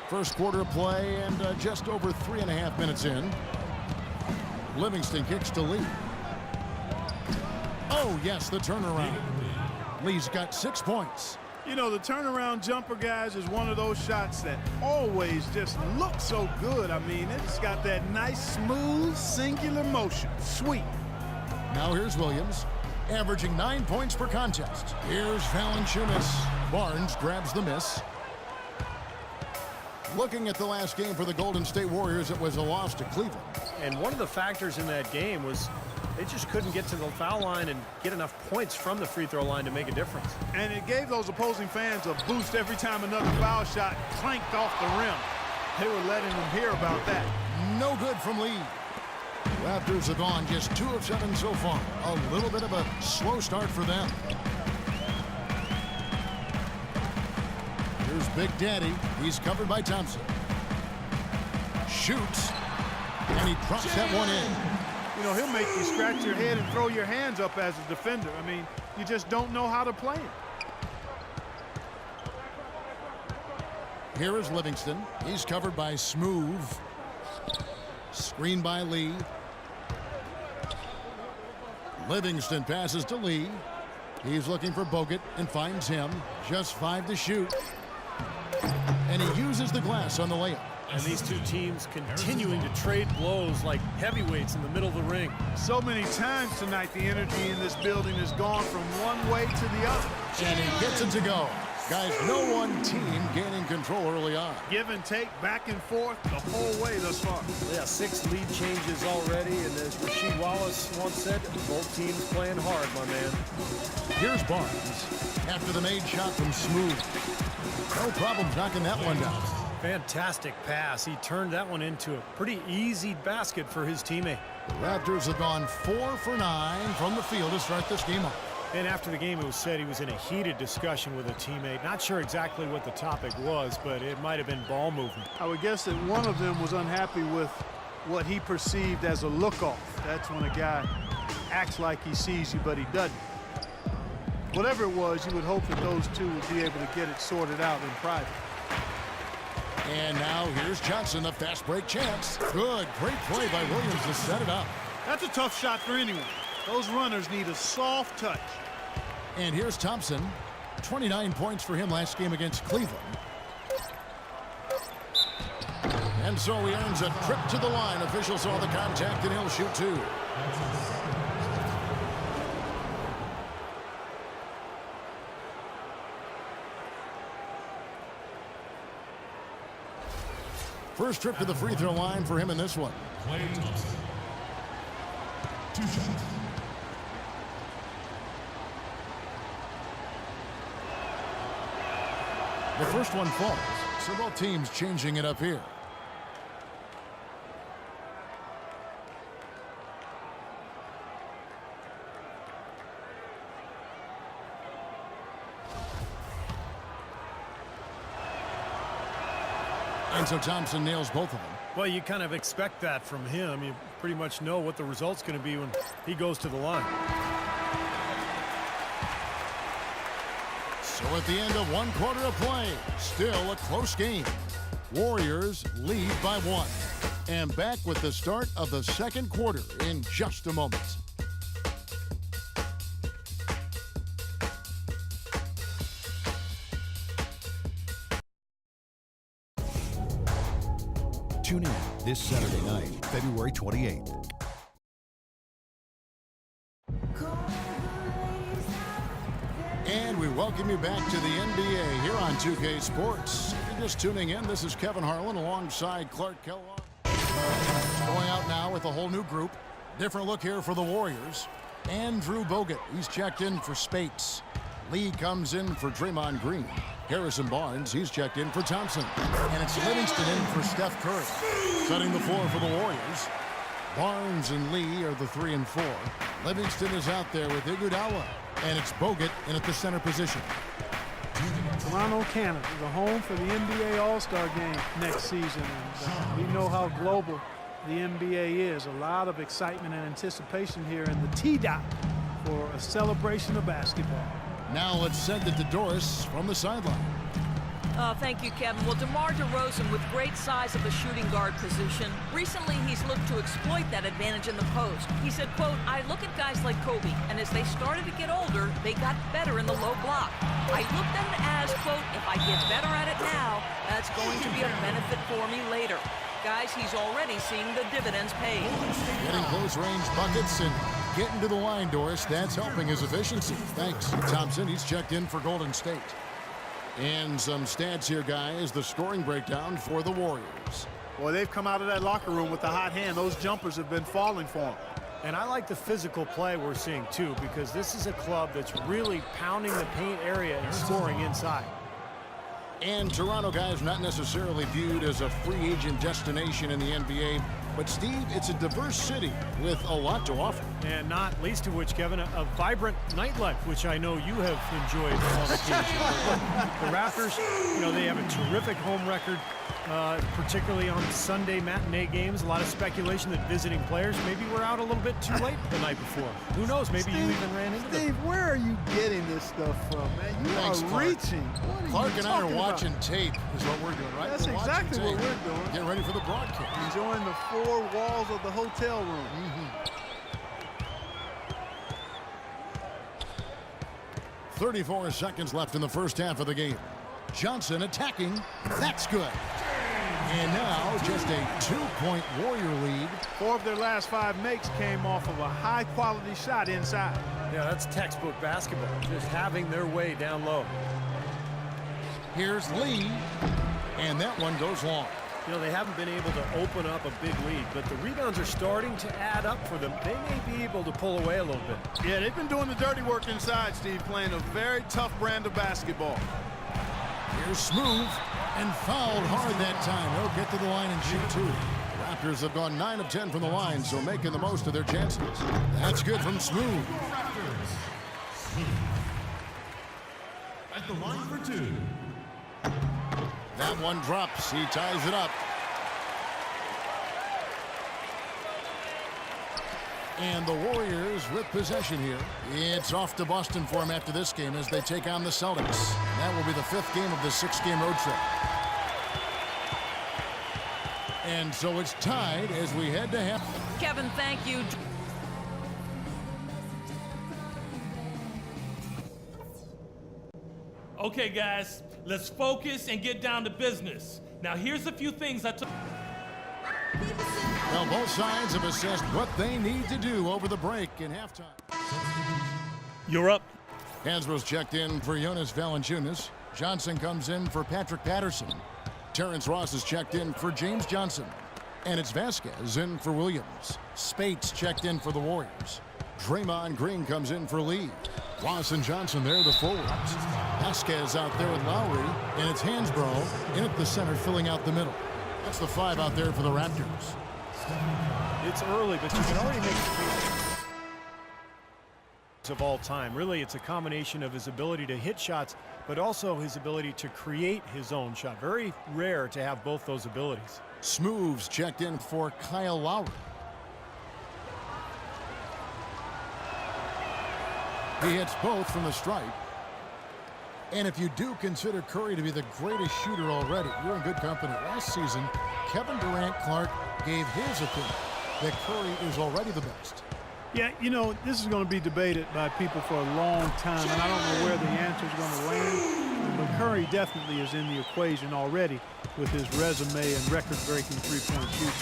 First quarter of play and just over 3.5 minutes in. Livingston kicks to Lee. Oh, yes, the turnaround. Lee's got 6 points. You know, the turnaround jumper, guys, is one of those shots that always just looks so good. I mean, it's got that nice, smooth, singular motion. Sweet. Now here's Williams, averaging 9 points per contest. Here's Valanciunas. Barnes grabs the miss. Looking at the last game for the Golden State Warriors, it was a loss to Cleveland. And one of the factors in that game was they just couldn't get to the foul line and get enough points from the free throw line to make a difference. And it gave those opposing fans a boost every time another foul shot clanked off the rim. They were letting them hear about that. No good from Lee. Raptors have gone just 2 of 7 so far. A little bit of a slow start for them. Here's Big Daddy. He's covered by Thompson. Shoots. And he drops that one in. You know, he'll make you scratch your head and throw your hands up as a defender. I mean, you just don't know how to play it. Here is Livingston. He's covered by Smooth. Screen by Lee. Livingston passes to Lee. He's looking for Bogut and finds him. Just 5 to shoot. And he uses the glass on the layup. And these two teams continuing to trade blows like heavyweights in the middle of the ring. So many times tonight, the energy in this building has gone from one way to the other. And he gets it to go. Guys, no one team gaining control early on. Give and take, back and forth, the whole way thus far. Yeah, 6 lead changes already, and as Rasheed Wallace once said, both teams playing hard, my man. Here's Barnes after the made shot from Smooth. No problem knocking that one down. Fantastic pass. He turned that one into a pretty easy basket for his teammate. The Raptors have gone 4 for 9 from the field to start this game off. And after the game, it was said he was in a heated discussion with a teammate. Not sure exactly what the topic was, but it might have been ball movement. I would guess that one of them was unhappy with what he perceived as a look-off. That's when a guy acts like he sees you, but he doesn't. Whatever it was, you would hope that those two would be able to get it sorted out in private. And now here's Johnson, a fast break chance. Good, great play by Williams to set it up. That's a tough shot for anyone. Those runners need a soft touch. And here's Thompson. 29 points for him last game against Cleveland. And so he earns a trip to the line. Officials saw the contact, and he'll shoot 2. First trip to the free throw line for him in this one. Klay Thompson. 2 shots. The first one falls, so both teams changing it up here. And so Thompson nails both of them. Well, you kind of expect that from him. You pretty much know what the result's going to be when he goes to the line. So at the end of 1 quarter of play, still a close game. Warriors lead by 1. And back with the start of the second quarter in just a moment. Tune in this Saturday night, February 28th. And we welcome you back to the NBA here on 2K Sports. If you're just tuning in, this is Kevin Harlan alongside Clark Kellogg. Going out now with a whole new group. Different look here for the Warriors. Andrew Bogut, he's checked in for Spates. Lee comes in for Draymond Green. Harrison Barnes, he's checked in for Thompson. And it's Livingston in for Steph Curry. Setting the floor for the Warriors. Barnes and Lee are the 3 and 4. Livingston is out there with Iguodala. And it's Bogut in at the center position. Toronto, Canada, the home for the NBA All-Star Game next season. And we know how global the NBA is. A lot of excitement and anticipation here in the T-Dot for a celebration of basketball. Now let's send it to Doris from the sideline. Thank you, Kevin. Well, DeMar DeRozan, with great size at the shooting guard position, recently he's looked to exploit that advantage in the post. He said, quote, I look at guys like Kobe, and as they started to get older, they got better in the low block. I looked at it as, quote, if I get better at it now, that's going to be a benefit for me later. Guys, he's already seeing the dividends paid. Getting close-range buckets and getting to the line, Doris. That's helping his efficiency. Thanks, Thompson. He's checked in for Golden State. And some stats here, guys. The scoring breakdown for the Warriors. Well, they've come out of that locker room with a hot hand. Those jumpers have been falling for them. And I like the physical play we're seeing, too, because this is a club that's really pounding the paint area and scoring inside. And Toronto, guys, not necessarily viewed as a free agent destination in the NBA. But, Steve, it's a diverse city with a lot to offer. And not least of which, Kevin, a vibrant nightlife, which I know you have enjoyed on occasion. The Raptors, you know, they have a terrific home record, particularly on Sunday matinee games. A lot of speculation that visiting players maybe were out a little bit too late the night before. Who knows? Maybe you even ran into them. Steve, where are you getting this stuff from, man? You Thanks, are Clark. reaching. What are Clark you and I are talking watching about? tape is what we're doing, right? That's We're watching exactly what tape. we're doing. Getting ready for the broadcast. Enjoying the four walls of the hotel room. 34 seconds left in the first half of the game. Johnson attacking. That's good. And now just a 2-point Warrior lead. 4 of their last 5 makes came off of a high-quality shot inside. Yeah, that's textbook basketball, just having their way down low. Here's Lee. And that one goes long. You know, they haven't been able to open up a big lead, but the rebounds are starting to add up for them. They may be able to pull away a little bit. Yeah, they've been doing the dirty work inside, Steve, playing a very tough brand of basketball. Here's Smooth. And fouled hard that time. They'll get to the line and shoot 2. Raptors have gone 9 of 10 from the line, so making the most of their chances. That's good from Smooth. At the line for 2. That one drops. He ties it up. And the Warriors with possession here. It's off to Boston for them after this game as they take on the Celtics. That will be the 5th game of the 6-game road trip. And so it's tied as we head to half. Kevin, thank you. Okay, guys, let's focus and get down to business. Now, here's a few things I took. Well, both sides have assessed what they need to do over the break in halftime. You're up. Hansbrough's checked in for Jonas Valanciunas. Johnson comes in for Patrick Patterson. Terrence Ross is checked in for James Johnson. And it's Vasquez in for Williams. Spates checked in for the Warriors. Draymond Green comes in for Lee. Ross and Johnson there, the forwards. Vasquez out there with Lowry. And it's Hansbrough in at the center, filling out the middle. That's the 5 out there for the Raptors. It's early, but you can already make the case of all time. Really, it's a combination of his ability to hit shots, but also his ability to create his own shot. Very rare to have both those abilities. Smooth's checked in for Kyle Lowry. He hits both from the stripe. And if you do consider Curry to be the greatest shooter already, you're in good company. Last season, Kevin Durant Clark gave his opinion that Curry is already the best. Yeah, you know, this is going to be debated by people for a long time, and I don't know where the answer is going to land. But Curry definitely is in the equation already with his resume and record-breaking three-point shooting.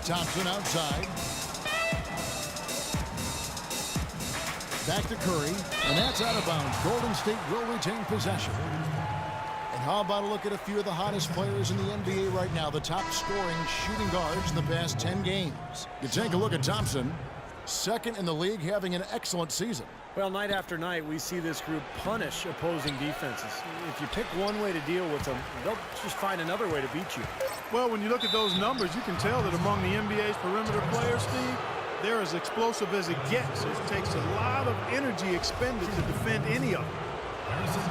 Thompson outside. Back to Curry, and that's out of bounds. Golden State will retain possession. And how about a look at a few of the hottest players in the NBA right now, the top scoring shooting guards in the past 10 games. You take a look at Thompson, second in the league, having an excellent season. Well, night after night, we see this group punish opposing defenses. If you pick one way to deal with them, they'll just find another way to beat you. Well, when you look at those numbers, you can tell that among the NBA's perimeter players, Steve, they're as explosive as it gets. It takes a lot of energy expended to defend any of them.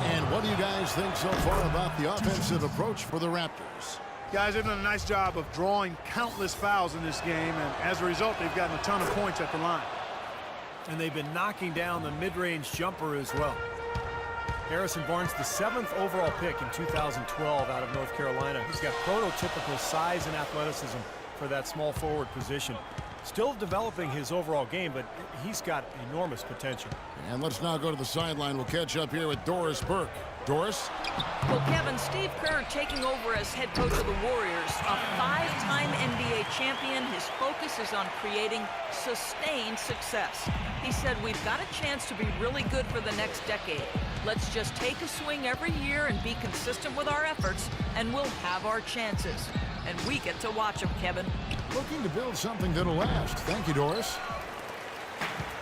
And what do you guys think so far about the offensive approach for the Raptors? Guys, they've done a nice job of drawing countless fouls in this game, and as a result, they've gotten a ton of points at the line. And they've been knocking down the mid-range jumper as well. Harrison Barnes, the 7th overall pick in 2012 out of North Carolina. He's got prototypical size and athleticism for that small forward position. Still developing his overall game, but he's got enormous potential. And let's now go to the sideline. We'll catch up here with Doris Burke. Doris? Well, Kevin, Steve Kerr taking over as head coach of the Warriors, a 5-time NBA champion. His focus is on creating sustained success. He said, we've got a chance to be really good for the next decade. Let's just take a swing every year and be consistent with our efforts, and we'll have our chances. And we get to watch them, Kevin. Looking to build something that'll last. Thank you, Doris.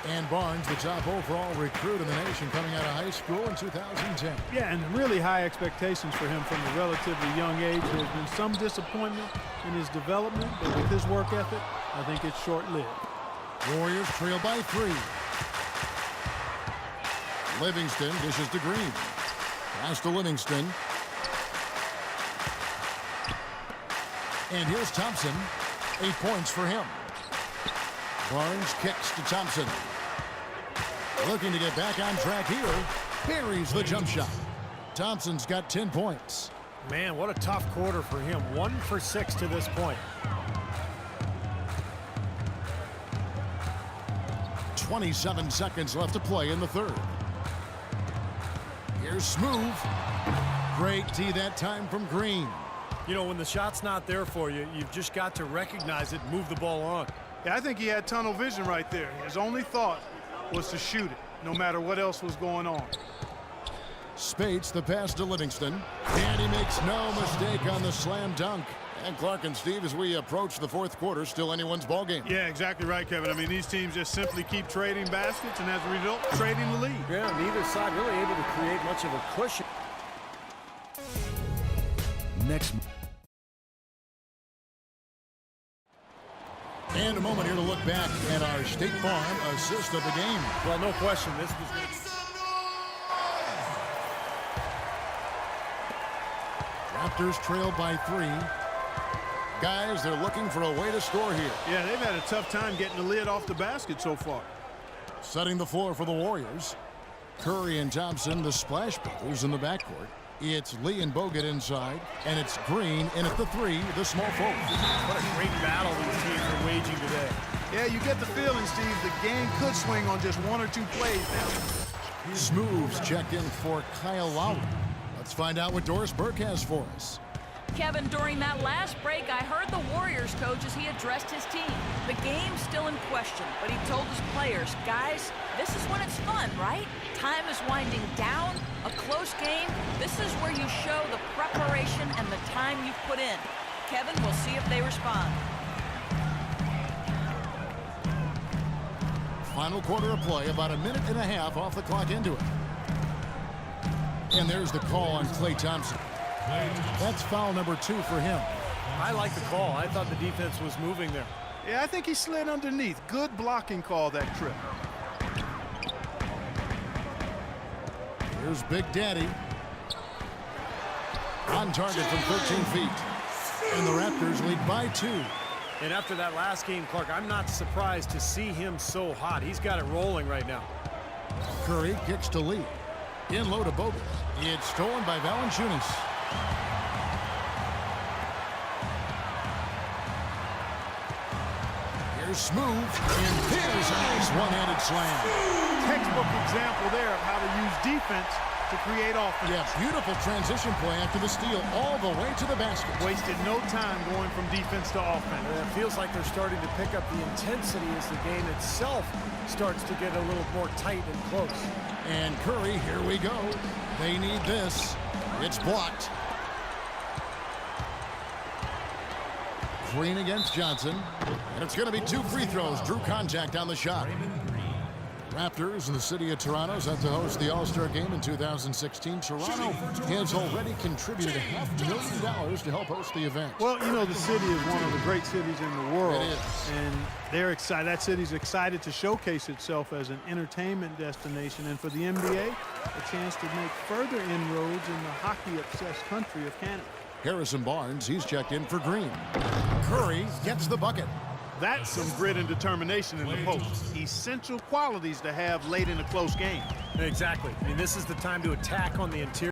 And Barnes, the top overall recruit in the nation, coming out of high school in 2010. Yeah, and really high expectations for him from a relatively young age. There's been some disappointment in his development, but with his work ethic, I think it's short-lived. Warriors trail by 3. Livingston dishes to Green. Pass to Livingston. And here's Thompson. 8 points for him. Barnes kicks to Thompson. Looking to get back on track here. Buries the jump shot. Thompson's got 10 points. Man, what a tough quarter for him. 1 for 6 to this point. 27 seconds left to play in the third. Here's Smooth. Great tee that time from Green. You know, when the shot's not there for you, you've just got to recognize it and move the ball on. Yeah, I think he had tunnel vision right there. His only thought was to shoot it, no matter what else was going on. Spates the pass to Livingston. And he makes no mistake on the slam dunk. And Clark and Steve, as we approach the fourth quarter, still anyone's ball game. Yeah, exactly right, Kevin. I mean, these teams just simply keep trading baskets, and as a result, trading the lead. Yeah, neither side really able to create much of a cushion. Next. And a moment here to look back at our State Farm assist of the game. Well, no question, this was good. Raptors trail by 3. Guys, they're looking for a way to score here. Yeah, they've had a tough time getting the lid off the basket so far. Setting the floor for the Warriors. Curry and Thompson, the Splash Brothers in the backcourt. It's Lee and Bogut inside, and it's Green in at the 3, the small forward. What a great battle these teams are waging today. Yeah, you get the feeling, Steve, the game could swing on just 1 or 2 plays now. Smooths checked in for Kyle Lowry. Let's find out what Doris Burke has for us. Kevin, during that last break, I heard the Warriors coach as he addressed his team. The game's still in question, but he told his players, guys, this is when it's fun, right? Time is winding down, a close game. This is where you show the preparation and the time you've put in. Kevin, we'll see if they respond. Final quarter of play, about 1.5 minutes off the clock into it. And there's the call on Klay Thompson. That's foul number 2 for him. I like the call. I thought the defense was moving there. Yeah, I think he slid underneath. Good blocking call that trip. Here's Big Daddy. On target from 13 feet. And the Raptors lead by 2. And after that last game, Clark, I'm not surprised to see him so hot. He's got it rolling right now. Curry kicks to Lee. In low to Bogut. It's stolen by Valanciunas. Here's Smooth. And there's a nice one-handed slam. Textbook example there of how to use defense to create offense. Yeah, beautiful transition play after the steal all the way to the basket. Wasted no time going from defense to offense. It feels like they're starting to pick up the intensity as the game itself starts to get a little more tight and close. And Curry, here we go. They need this. It's blocked. Green against Johnson. And it's going to be 2 free throws. Drew contact on the shot. Raptors in the city of Toronto set to host the All-Star Game in 2016. Toronto has already contributed $500,000 to help host the event. Well, you know, the city is one of the great cities in the world. It is. And they're excited. That city's excited to showcase itself as an entertainment destination. And for the NBA, a chance to make further inroads in the hockey-obsessed country of Canada. Harrison Barnes, he's checked in for Green. Curry gets the bucket. That's some grit and determination in the post. Essential qualities to have late in a close game. Exactly. I mean, this is the time to attack on the interior.